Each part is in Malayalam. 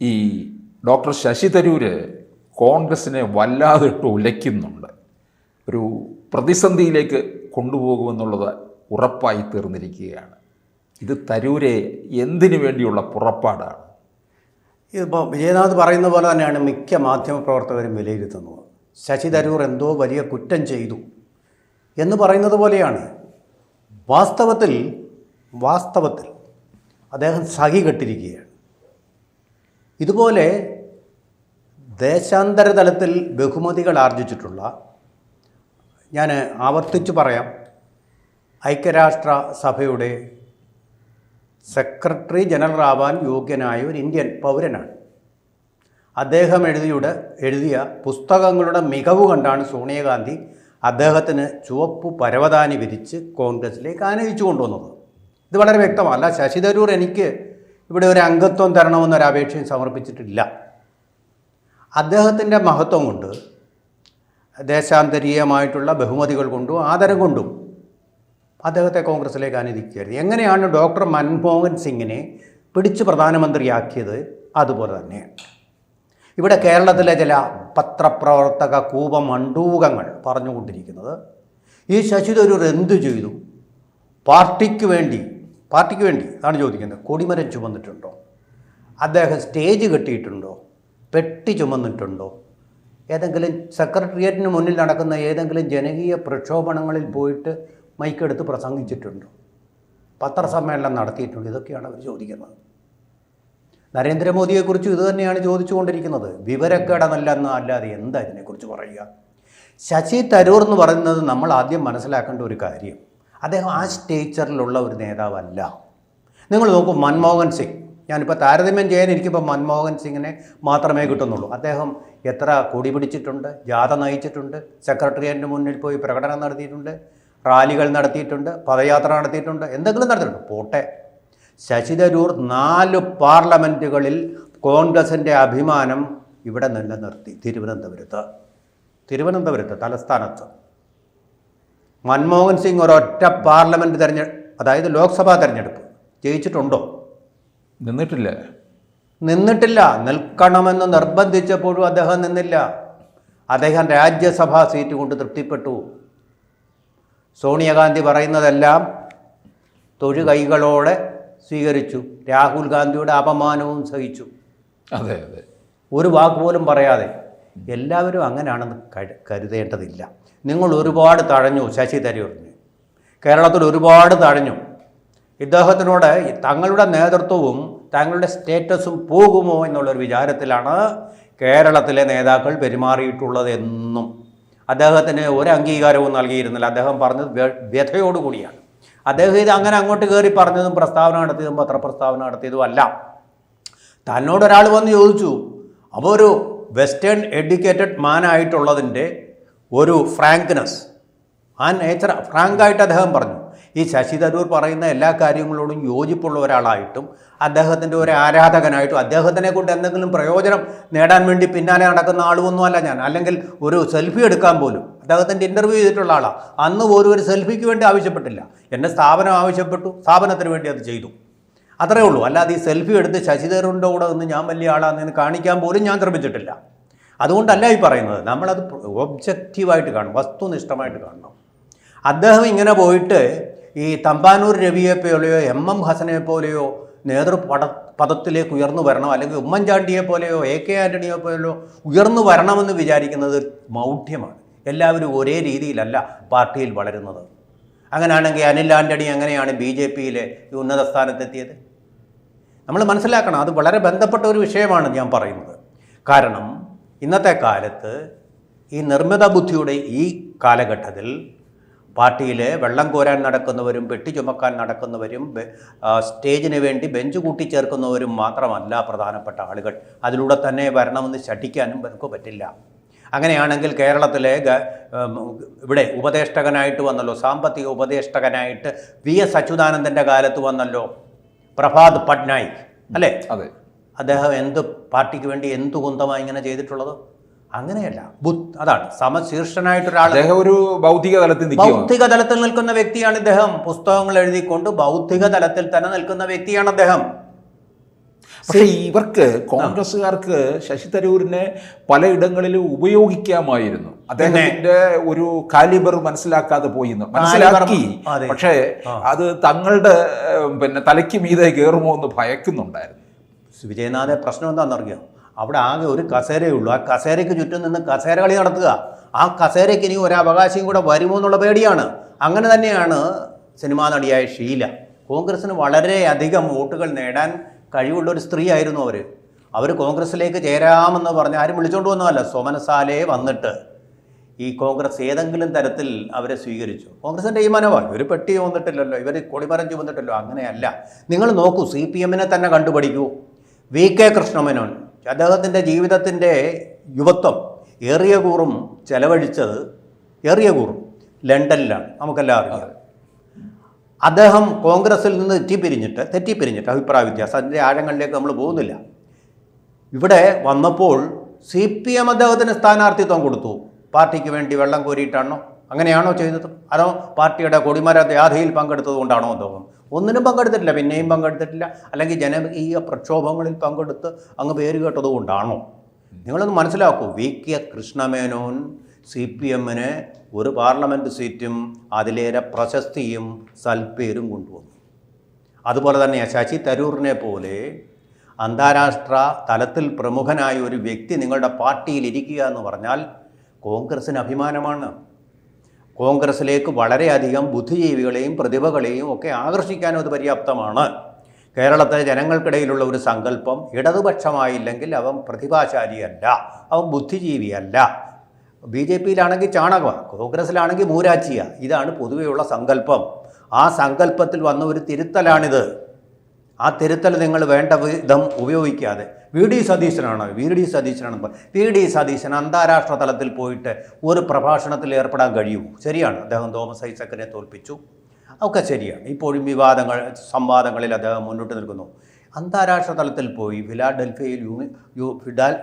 ഈ ഡോക്ടർ ശശി തരൂര് കോൺഗ്രസിനെ വല്ലാതെ ഇട്ട് ഉലയ്ക്കുന്നുണ്ട്. ഒരു പ്രതിസന്ധിയിലേക്ക് കൊണ്ടുപോകുമെന്നുള്ളത് ഉറപ്പായി തീർന്നിരിക്കുകയാണ്. ഇത് തരൂരെ എന്തിനു വേണ്ടിയുള്ള പുറപ്പാടാണ്? ഇതിപ്പോൾ വിജയനാഥ് പറയുന്ന പോലെ തന്നെയാണ് മിക്ക മാധ്യമപ്രവർത്തകരും വിലയിരുത്തുന്നത്. ശശി തരൂർ എന്തോ വലിയ കുറ്റം ചെയ്തു എന്ന് പറയുന്നത് പോലെയാണ്. വാസ്തവത്തിൽ അദ്ദേഹം സഹി കെട്ടിരിക്കുകയാണ്. ഇതുപോലെ ദേശാന്തര തലത്തിൽ ബഹുമതികൾ ആർജിച്ചിട്ടുള്ള, ഞാൻ ആവർത്തിച്ചു പറയാം, ഐക്യരാഷ്ട്ര സഭയുടെ സെക്രട്ടറി ജനറൽ ആവാൻ യോഗ്യനായ ഒരു ഇന്ത്യൻ പൗരനാണ്. അദ്ദേഹം എഴുതിയ പുസ്തകങ്ങളുടെ മികവ് കണ്ടാണ് സോണിയാഗാന്ധി അദ്ദേഹത്തിന് ചുവപ്പ് പരവതാനി വിരിച്ച് കോൺഗ്രസിലേക്ക് ആനയിച്ചു കൊണ്ടുവന്നത്. ഇത് വളരെ വ്യക്തമല്ല. ശശി തരൂർ എനിക്ക് ഇവിടെ ഒരു അംഗത്വം തരണമെന്നൊരപേക്ഷയും സമർപ്പിച്ചിട്ടില്ല. അദ്ദേഹത്തിൻ്റെ മഹത്വം കൊണ്ട്, ദേശാന്തരീയമായിട്ടുള്ള ബഹുമതികൾ കൊണ്ടും ആദരം കൊണ്ടും അദ്ദേഹത്തെ കോൺഗ്രസിലേക്ക് അനുവദിക്കരുത്. എങ്ങനെയാണ് ഡോക്ടർ മൻമോഹൻ സിംഗിനെ പിടിച്ച് പ്രധാനമന്ത്രിയാക്കിയത്, അതുപോലെ തന്നെയാണ് ഇവിടെ കേരളത്തിലെ ചില പത്രപ്രവർത്തക കൂപമണ്ടൂകങ്ങൾ പറഞ്ഞുകൊണ്ടിരിക്കുന്നത്. ഈ ശശി തരൂർ എന്തു ചെയ്തു? പാർട്ടിക്ക് വേണ്ടി അതാണ് ചോദിക്കുന്നത്. കൊടിമരം ചുമന്നിട്ടുണ്ടോ? അദ്ദേഹം സ്റ്റേജ് കെട്ടിയിട്ടുണ്ടോ? പെട്ടി ചുമന്നിട്ടുണ്ടോ? ഏതെങ്കിലും സെക്രട്ടേറിയറ്റിന് മുന്നിൽ നടക്കുന്ന ഏതെങ്കിലും ജനകീയ പ്രക്ഷോഭണങ്ങളിൽ പോയിട്ട് മൈക്കെടുത്ത് പ്രസംഗിച്ചിട്ടുണ്ടോ? പത്രസമ്മേളനം നടത്തിയിട്ടുണ്ടോ? ഇതൊക്കെയാണ് അവർ ചോദിക്കുന്നത്. നരേന്ദ്രമോദിയെക്കുറിച്ച് ഇത് തന്നെയാണ് ചോദിച്ചുകൊണ്ടിരിക്കുന്നത്. വിവരക്കേടനല്ലെന്ന് അല്ലാതെ എന്താ ഇതിനെക്കുറിച്ച് പറയുക? ശശി തരൂർ എന്ന് പറയുന്നത് നമ്മൾ ആദ്യം മനസ്സിലാക്കേണ്ട ഒരു കാര്യം, അദ്ദേഹം ആ സ്റ്റേച്ചറിലുള്ള ഒരു നേതാവല്ല. നിങ്ങൾ നോക്കൂ, മൻമോഹൻ സിംഗ്, ഞാനിപ്പോൾ താരതമ്യം ചെയ്യാൻ എനിക്കിപ്പോൾ മൻമോഹൻ സിംഗിനെ മാത്രമേ കിട്ടുന്നുള്ളൂ. അദ്ദേഹം എത്ര കൊടി പിടിച്ചിട്ടുണ്ട്, ജാഥ നയിച്ചിട്ടുണ്ട്, സെക്രട്ടേറിയറ്റിന് മുന്നിൽ പോയി പ്രകടനം നടത്തിയിട്ടുണ്ട്, റാലികൾ നടത്തിയിട്ടുണ്ട്, പദയാത്ര നടത്തിയിട്ടുണ്ട്, എന്തെങ്കിലും നടത്തിയിട്ടുണ്ട്. പോട്ടെ, ശശി തരൂർ 4 പാർലമെൻറ്റുകളിൽ കോൺഗ്രസിൻ്റെ അഭിമാനം ഇവിടെ നിലനിർത്തി. തിരുവനന്തപുരത്ത് തലസ്ഥാനത്ത്. മൻമോഹൻ സിംഗ് ഒരൊറ്റ പാർലമെൻറ്റ് അതായത് ലോക്സഭാ തെരഞ്ഞെടുപ്പ് ജയിച്ചിട്ടുണ്ടോ? നിന്നിട്ടില്ല. നിൽക്കണമെന്ന് നിർബന്ധിച്ചപ്പോഴും അദ്ദേഹം നിന്നില്ല. അദ്ദേഹം രാജ്യസഭാ സീറ്റ് കൊണ്ട് തൃപ്തിപ്പെട്ടു. സോണിയാഗാന്ധി പറയുന്നതെല്ലാം തൊഴുകൈകളോടെ സ്വീകരിച്ചു. രാഹുൽ ഗാന്ധിയുടെ അപമാനവും സഹിച്ചു. അതെ, ഒരു വാക്ക് പോലും പറയാതെ. എല്ലാവരും അങ്ങനെയാണെന്ന് കരുതേണ്ടതില്ല. നിങ്ങൾ ഒരുപാട് തഴഞ്ഞു ശശി തരൂരിന്. കേരളത്തിൽ ഒരുപാട് തഴഞ്ഞു. ഇദ്ദേഹത്തിനോട് തങ്ങളുടെ നേതൃത്വവും തങ്ങളുടെ സ്റ്റേറ്റസും പോകുമോ എന്നുള്ളൊരു വിചാരത്തിലാണ് കേരളത്തിലെ നേതാക്കൾ പെരുമാറിയിട്ടുള്ളതെന്നും. അദ്ദേഹത്തിന് ഒരു അംഗീകാരവും നൽകിയിരുന്നില്ല. അദ്ദേഹം പറഞ്ഞത് വ്യഥയോടുകൂടിയാണ്. അദ്ദേഹം ഇത് അങ്ങനെ അങ്ങോട്ട് കയറി പറഞ്ഞതും പ്രസ്താവന നടത്തിയതും പത്രപ്രസ്താവന നടത്തിയതും അല്ല. തന്നോടൊരാൾ വന്ന് ചോദിച്ചു, അപ്പോൾ ഒരു വെസ്റ്റേൺ എഡ്യൂക്കേറ്റഡ് മാനായിട്ടുള്ളതിൻ്റെ ഒരു ഫ്രാങ്ക്നെസ്, ആ നേച്ചർ ഫ്രാങ്കായിട്ട് അദ്ദേഹം പറഞ്ഞു. ഈ ശശി തരൂർ പറയുന്ന എല്ലാ കാര്യങ്ങളോടും യോജിപ്പുള്ള ഒരാളായിട്ടും അദ്ദേഹത്തിൻ്റെ ഒരു ആരാധകനായിട്ടും അദ്ദേഹത്തിനെ കൊണ്ട് എന്തെങ്കിലും പ്രയോജനം നേടാൻ വേണ്ടി പിന്നാലെ നടക്കുന്ന ആളുമൊന്നുമല്ല ഞാൻ. അല്ലെങ്കിൽ ഒരു സെൽഫി എടുക്കാൻ പോലും അദ്ദേഹത്തിൻ്റെ ഇൻ്റർവ്യൂ ചെയ്തിട്ടുള്ള ആളാണ്. അന്ന് പോലും ഒരു സെൽഫിക്ക് വേണ്ടി ആവശ്യപ്പെട്ടില്ല. എൻ്റെ സ്ഥാപനം ആവശ്യപ്പെട്ടു, സ്ഥാപനത്തിന് വേണ്ടി അത് ചെയ്തു, അത്രേ ഉള്ളൂ. അല്ലാതെ ഈ സെൽഫി എടുത്ത് ശശി തരൂരിൻ്റെ കൂടെ നിന്ന് ഞാൻ വലിയ ആളാണെന്ന് കാണിക്കാൻ പോലും ഞാൻ ശ്രമിച്ചിട്ടില്ല. അതുകൊണ്ടല്ല ഈ പറയുന്നത്. നമ്മളത് ഒബ്ജക്റ്റീവായിട്ട് കാണണം, വസ്തുനിഷ്ഠമായിട്ട് കാണണം. അദ്ദേഹം ഇങ്ങനെ പോയിട്ട് ഈ തമ്പാനൂർ രവിയെ പോലെയോ MM ഹസനെ പോലെയോ നേതൃപദത്തിലേക്ക് ഉയർന്നു വരണം, അല്ലെങ്കിൽ ഉമ്മൻചാണ്ടിയെ പോലെയോ AK ആൻ്റണിയെ പോലെയോ ഉയർന്നു വരണമെന്ന് വിചാരിക്കുന്നത് മൗഢ്യമാണ്. എല്ലാവരും ഒരേ രീതിയിലല്ല പാർട്ടിയിൽ വളരുന്നത്. അങ്ങനെയാണെങ്കിൽ അനിൽ ആൻ്റണി എങ്ങനെയാണ് BJPയിലെ ഉന്നത സ്ഥാനത്തെത്തിയത്? നമ്മൾ മനസ്സിലാക്കണം. അത് വളരെ ബന്ധപ്പെട്ട ഒരു വിഷയമാണ് ഞാൻ പറയുന്നത്. കാരണം ഇന്നത്തെ കാലത്ത് ഈ നിർമ്മിത ബുദ്ധിയുടെ ഈ കാലഘട്ടത്തിൽ പാർട്ടിയിൽ വെള്ളം കോരാൻ നടക്കുന്നവരും പെട്ടി ചുമക്കാൻ നടക്കുന്നവരും സ്റ്റേജിന് വേണ്ടി ബെഞ്ച് കൂട്ടിച്ചേർക്കുന്നവരും മാത്രമല്ല പ്രധാനപ്പെട്ട ആളുകൾ. അതിലൂടെ തന്നെ വരണമെന്ന് ശഠിക്കാനും നമുക്ക് പറ്റില്ല. അങ്ങനെയാണെങ്കിൽ കേരളത്തിലെ ഇവിടെ ഉപദേഷ്ടകനായിട്ട് വന്നല്ലോ, സാമ്പത്തിക ഉപദേഷ്ടകനായിട്ട് VS അച്യുതാനന്ദൻ്റെ കാലത്ത് വന്നല്ലോ പ്രഭാത് പട്നായിക്, അല്ലേ? അതെ. അദ്ദേഹം എന്ത് പാർട്ടിക്ക് വേണ്ടി എന്ത് കുന്തമായി ഇങ്ങനെ ചെയ്തിട്ടുള്ളത്? അങ്ങനെയല്ല. അതാണ് സമശീർഷനായിട്ടൊരാൾ. ഒരു ബൗദ്ധിക തലത്തിൽ നിൽക്കുന്ന വ്യക്തിയാണ് ഇദ്ദേഹം. പുസ്തകങ്ങൾ എഴുതിക്കൊണ്ട് ബൗദ്ധിക തലത്തിൽ തന്നെ നിൽക്കുന്ന വ്യക്തിയാണ് അദ്ദേഹം. പക്ഷേ ഇവർക്ക് കോൺഗ്രസ്സുകാർക്ക് ശശി തരൂരിനെ പലയിടങ്ങളിലും ഉപയോഗിക്കാമായിരുന്നു. അദ്ദേഹത്തിന്റെ ഒരു കാലിബർ മനസ്സിലാക്കാതെ പോയി, മനസ്സിലാക്കി. പക്ഷേ അത് തങ്ങളുടെ തലയ്ക്ക് മീതെ കയറുമോ എന്ന് ഭയക്കുന്നുണ്ടായിരുന്നു. വിജയനാഥെ പ്രശ്നം എന്താണെന്നറിയാം, അവിടെ ആകെ ഒരു കസേരയേ ഉള്ളൂ. ആ കസേരയ്ക്ക് ചുറ്റും നിന്ന് കസേര കളി നടത്തുക. ആ കസേരയ്ക്ക് ഇനി ഒരു അവകാശം കൂടെ വരുമോ എന്നുള്ള പേടിയാണ്. അങ്ങനെ തന്നെയാണ് സിനിമാ നടിയായ ഷീല. കോൺഗ്രസ്സിന് വളരെയധികം വോട്ടുകൾ നേടാൻ കഴിവുള്ളൊരു സ്ത്രീ ആയിരുന്നു അവർ കോൺഗ്രസ്സിലേക്ക് ചേരാമെന്ന് പറഞ്ഞ് ആരും വിളിച്ചുകൊണ്ട് വന്നതല്ല, സ്വമനസാലേ വന്നിട്ട് ഈ കോൺഗ്രസ് ഏതെങ്കിലും തരത്തിൽ അവരെ സ്വീകരിച്ചു. കോൺഗ്രസിൻ്റെ ഈ മനോഭാവം, ഇവർ പെട്ടി വന്നിട്ടില്ലല്ലോ, ഇവർ കൊടിമരം ചുമന്നിട്ടില്ലോ, അങ്ങനെയല്ല. നിങ്ങൾ നോക്കൂ, CPM തന്നെ കണ്ടുപഠിക്കൂ. VK കൃഷ്ണമേനോൻ അദ്ദേഹത്തിൻ്റെ ജീവിതത്തിൻ്റെ യുവത്വം ഏറിയ കൂറും ചെലവഴിച്ചത് ലണ്ടനിലാണ്, നമുക്കെല്ലാം അറിയാം. അദ്ദേഹം കോൺഗ്രസിൽ നിന്ന് തെറ്റിപ്പിരിഞ്ഞിട്ട് അഭിപ്രായ വ്യത്യാസം, അതിൻ്റെ ആഴങ്ങളിലേക്ക് നമ്മൾ പോകുന്നില്ല. ഇവിടെ വന്നപ്പോൾ CPM അദ്ദേഹത്തിന് സ്ഥാനാർത്ഥിത്വം കൊടുത്തു. പാർട്ടിക്ക് വേണ്ടി വെള്ളം കോരിയിട്ടാണോ? അങ്ങനെയാണോ ചെയ്തത്? അതോ പാർട്ടിയുടെ കൊടിമര ജാഥയിൽ പങ്കെടുത്തത് കൊണ്ടാണോ അദ്ദേഹം? ഒന്നിനും പങ്കെടുത്തിട്ടില്ല, പിന്നെയും പങ്കെടുത്തിട്ടില്ല. അല്ലെങ്കിൽ ജനകീയ പ്രക്ഷോഭങ്ങളിൽ പങ്കെടുത്ത് അങ്ങ് പേര് കേട്ടത് കൊണ്ടാണോ? നിങ്ങളൊന്ന് മനസ്സിലാക്കൂ. VK കൃഷ്ണമേനോൻ CPMന് ഒരു പാർലമെൻറ്റ് സീറ്റും അതിലേറെ പ്രശസ്തിയും സൽപ്പേരും കൊണ്ടുവന്നു. അതുപോലെ തന്നെ ശശി തരൂരിനെ പോലെ അന്താരാഷ്ട്ര തലത്തിൽ പ്രമുഖനായ ഒരു വ്യക്തി നിങ്ങളുടെ പാർട്ടിയിൽ ഇരിക്കുക എന്ന് പറഞ്ഞാൽ കോൺഗ്രസ്സിന് അഭിമാനമാണ്. കോൺഗ്രസ്സിലേക്ക് വളരെയധികം ബുദ്ധിജീവികളെയും പ്രതിഭകളെയും ഒക്കെ ആകർഷിക്കാനും അത് പര്യാപ്തമാണ്. കേരളത്തിലെ ജനങ്ങൾക്കിടയിലുള്ള ഒരു സങ്കല്പം, ഇടതുപക്ഷമായില്ലെങ്കിൽ അവൻ പ്രതിഭാശാലിയല്ല, അവൻ ബുദ്ധിജീവിയല്ല. BJPയിലാണെങ്കിൽ ചാണകമാണ്, കോൺഗ്രസ്സിലാണെങ്കിൽ മൂരാച്ചിയ. ഇതാണ് പൊതുവെയുള്ള സങ്കല്പം. ആ സങ്കല്പത്തിൽ വന്ന ഒരു തിരുത്തലാണിത്. ആ തിരുത്തൽ നിങ്ങൾ വേണ്ട വിധം ഉപയോഗിക്കാതെ VD സതീശൻ അന്താരാഷ്ട്ര തലത്തിൽ പോയിട്ട് ഒരു പ്രഭാഷണത്തിൽ ഏർപ്പെടാൻ കഴിയുമോ? ശരിയാണ്, അദ്ദേഹം തോമസ് ഐസക്കിനെ തോൽപ്പിച്ചു, ഒക്കെ ശരിയാണ്. ഇപ്പോഴും സംവാദങ്ങളിൽ അദ്ദേഹം മുന്നോട്ട് നിൽക്കുന്നു. അന്താരാഷ്ട്ര തലത്തിൽ പോയി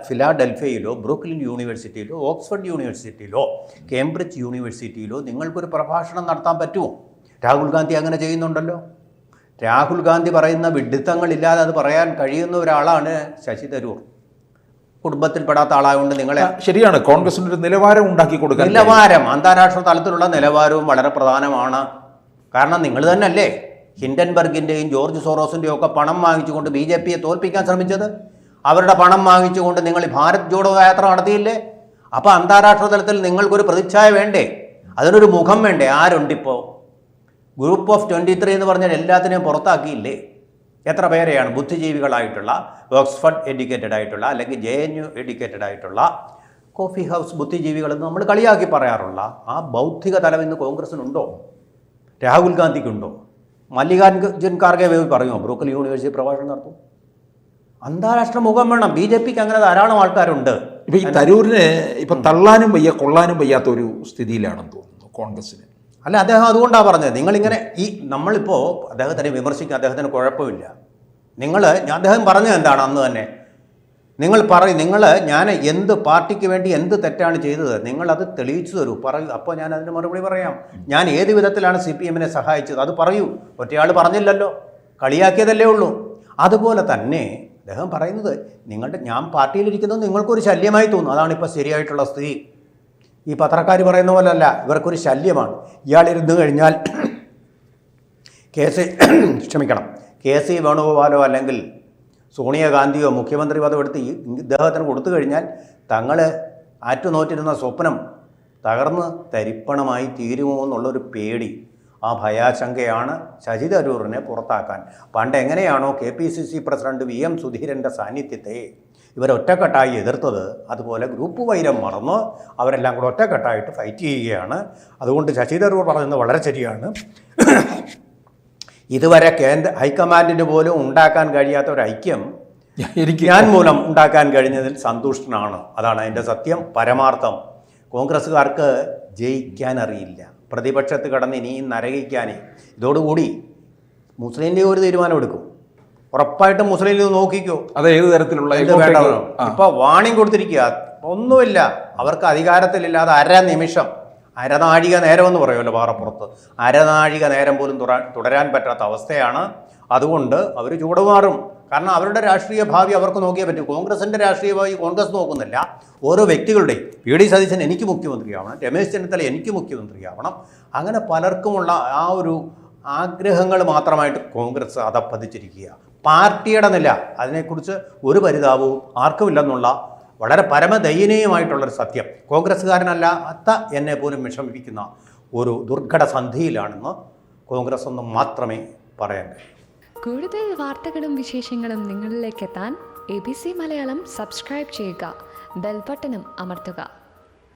ഫിലാഡൽഫിയയിലോ ബ്രൂക്ലിൻ യൂണിവേഴ്സിറ്റിയിലോ ഓക്സ്ഫോർഡ് യൂണിവേഴ്സിറ്റിയിലോ കേംബ്രിഡ്ജ് യൂണിവേഴ്സിറ്റിയിലോ നിങ്ങൾക്കൊരു പ്രഭാഷണം നടത്താൻ പറ്റുമോ? രാഹുൽ ഗാന്ധി അങ്ങനെ ചെയ്യുന്നുണ്ടല്ലോ. രാഹുൽ ഗാന്ധി പറയുന്ന വിഡ്ഢിത്തങ്ങളില്ലാതെ അത് പറയാൻ കഴിയുന്ന ഒരാളാണ് ശശി തരൂർ. കുടുംബത്തിൽപ്പെടാത്ത ആളായതുകൊണ്ട് നിങ്ങളെ ശരിയാണ്, കോൺഗ്രസിന് ഒരു നിലവാരം ഉണ്ടാക്കി കൊടുക്കുക. അന്താരാഷ്ട്ര തലത്തിലുള്ള നിലവാരവും വളരെ പ്രധാനമാണ്. കാരണം നിങ്ങൾ തന്നെയല്ലേ ഹിൻഡൻബർഗിൻ്റെയും ജോർജ് സോറോസിൻ്റെയും ഒക്കെ പണം വാങ്ങിച്ചുകൊണ്ട് BJPയെ തോൽപ്പിക്കാൻ ശ്രമിച്ചത്. അവരുടെ പണം വാങ്ങിച്ചുകൊണ്ട് നിങ്ങൾ ഭാരത് ജോഡോ യാത്ര നടത്തിയില്ലേ? അപ്പോൾ അന്താരാഷ്ട്ര തലത്തിൽ നിങ്ങൾക്കൊരു പ്രതിച്ഛായ വേണ്ടേ? അതിനൊരു മുഖം വേണ്ടേ? ആരുണ്ടിപ്പോൾ? ഗ്രൂപ്പ് ഓഫ് 23 എന്ന് പറഞ്ഞാൽ എല്ലാത്തിനെയും പുറത്താക്കിയില്ലേ? എത്ര പേരെയാണ് ബുദ്ധിജീവികളായിട്ടുള്ള, ഓക്സ്ഫോർഡ് എഡ്യൂക്കേറ്റഡ് ആയിട്ടുള്ള, അല്ലെങ്കിൽ JNU എഡ്യൂക്കേറ്റഡ് ആയിട്ടുള്ള കോഫി ഹൗസ് ബുദ്ധിജീവികളെന്ന് നമ്മൾ കളിയാക്കി പറയാറുള്ള ആ ബൗദ്ധിക തലം ഇന്ന് കോൺഗ്രസിനുണ്ടോ? രാഹുൽ ഗാന്ധിക്കുണ്ടോ? മല്ലികാർജുൻ ഖാർഗെ പറയുമോ ബ്രൂക്ലിൻ യൂണിവേഴ്സിറ്റി പ്രഭാഷണം നടത്തും? അന്താരാഷ്ട്ര മുഖം വേണം. BJPക്ക് അങ്ങനെ ധാരാളം ആൾക്കാരുണ്ട്. ഇപ്പം ഈ തരൂരിനെ ഇപ്പം തള്ളാനും വയ്യ കൊള്ളാനും വയ്യാത്ത ഒരു സ്ഥിതിയിലാണെന്ന് തോന്നുന്നു കോൺഗ്രസ്സിന്. അല്ല, അദ്ദേഹം അതുകൊണ്ടാണ് പറഞ്ഞത്. നിങ്ങളിങ്ങനെ നമ്മളിപ്പോൾ അദ്ദേഹത്തിനെ വിമർശിക്കുക, അദ്ദേഹത്തിന് കുഴപ്പമില്ല. അദ്ദേഹം പറഞ്ഞത് എന്താണ് അന്ന് തന്നെ? ഞാൻ എന്ത് പാർട്ടിക്ക് വേണ്ടി എന്ത് തെറ്റാണ് ചെയ്തത്, നിങ്ങളത് തെളിയിച്ചു തരൂ, പറയൂ. അപ്പോൾ ഞാൻ അതിന് മറുപടി പറയാം. ഞാൻ ഏത് വിധത്തിലാണ് CPMനെ സഹായിച്ചത് അത് പറയൂ. ഒറ്റയാൾ പറഞ്ഞില്ലല്ലോ, കളിയാക്കിയതല്ലേ ഉള്ളൂ. അതുപോലെ തന്നെ അദ്ദേഹം പറയുന്നത്, ഞാൻ പാർട്ടിയിലിരിക്കുന്നത് നിങ്ങൾക്കൊരു ശല്യമായി തോന്നും. അതാണിപ്പോൾ ശരിയായിട്ടുള്ള സ്ഥിതി. ഈ പത്രക്കാർ പറയുന്ന പോലല്ല, ഇവർക്കൊരു ശല്യമാണ്. ഇയാളിരുന്ന് കഴിഞ്ഞാൽ KC വേണുഗോപാലോ അല്ലെങ്കിൽ സോണിയാഗാന്ധിയോ മുഖ്യമന്ത്രി പദം എടുത്ത് ഇദ്ദേഹത്തിന് കൊടുത്തു കഴിഞ്ഞാൽ തങ്ങൾ ആറ്റുനോറ്റിരുന്ന സ്വപ്നം തകർന്ന് തരിപ്പണമായി തീരുമോ എന്നുള്ളൊരു പേടി, ആ ഭയാശങ്കയാണ് ശശി തരൂരിനെ പുറത്താക്കാൻ. പണ്ട് എങ്ങനെയാണോ KPCC പ്രസിഡന്റ് VM സുധീരൻ്റെ സാന്നിധ്യത്തെ ഇവരൊറ്റക്കെട്ടായി എതിർത്തത്, അതുപോലെ ഗ്രൂപ്പ് വൈരം മറന്ന് അവരെല്ലാം കൂടെ ഒറ്റക്കെട്ടായിട്ട് ഫൈറ്റ് ചെയ്യുകയാണ്. അതുകൊണ്ട് ശശി തരൂർ പറയുന്നത് വളരെ ശരിയാണ്. ഇതുവരെ ഹൈക്കമാൻഡിന് പോലും ഉണ്ടാക്കാൻ കഴിയാത്ത ഒരു ഐക്യം ഞാൻ മൂലം ഉണ്ടാക്കാൻ കഴിഞ്ഞതിൽ സന്തുഷ്ടനാണ്. അതാണ് അതിൻ്റെ സത്യം, പരമാർത്ഥം. കോൺഗ്രസ്സുകാർക്ക് ജയിക്കാൻ അറിയില്ല, പ്രതിപക്ഷത്ത് കിടന്ന് ഇനിയും നരകിക്കാനേ. ഇതോടുകൂടി മുസ്ലിം ലീഗ് ഒരു തീരുമാനമെടുക്കും. ഉറപ്പായിട്ടും മുസ്ലിം ലീഗ് നോക്കിക്കോ, അത് ഏത് തരത്തിലുള്ള ഇപ്പോൾ വാണിംഗ് കൊടുത്തിരിക്കുക. ഒന്നുമില്ല, അവർക്ക് അധികാരത്തിലില്ലാതെ അരനാഴിക നേരമെന്ന് പറയുമല്ലോ പാറപ്പുറത്ത്, അരനാഴിക നേരം പോലും തുടരാൻ പറ്റാത്ത അവസ്ഥയാണ്. അതുകൊണ്ട് അവർ ചൂടുമാറും. കാരണം അവരുടെ രാഷ്ട്രീയ ഭാവി അവർക്ക് നോക്കിയേ പറ്റൂ. കോൺഗ്രസിൻ്റെ രാഷ്ട്രീയ ഭാവി കോൺഗ്രസ് നോക്കുന്നില്ല. ഓരോ വ്യക്തികളുടെയും പി.ഡി. സതീശൻ എനിക്ക് മുഖ്യമന്ത്രിയാവണം, രമേശ് ചെന്നിത്തല എനിക്ക് മുഖ്യമന്ത്രിയാവണം, അങ്ങനെ പലർക്കുമുള്ള ആ ഒരു ആഗ്രഹങ്ങൾ മാത്രമായിട്ട് കോൺഗ്രസ് അധപ്പതിച്ചിരിക്കുക. പാർട്ടിയുടെ നില അതിനെക്കുറിച്ച് ഒരു പരിതാപവും ആർക്കുമില്ലെന്നുള്ള വളരെ പരമദയനീയമായിട്ടുള്ളൊരു സത്യം. കോൺഗ്രസ്സുകാരനല്ലാത്ത എന്നെ പോലും വിഷമിപ്പിക്കുന്ന ഒരു ദുർഘട സന്ധിയിലാണെന്ന് കോൺഗ്രസ് എന്ന് മാത്രമേ പറയാൻ കഴിയൂ. കൂടുതൽ വാർത്തകളും വിശേഷങ്ങളും നിങ്ങളിലേക്ക് എത്താൻ ABC മലയാളം സബ്സ്ക്രൈബ് ചെയ്യുക, ബെൽ ബട്ടണും അമർത്തുക.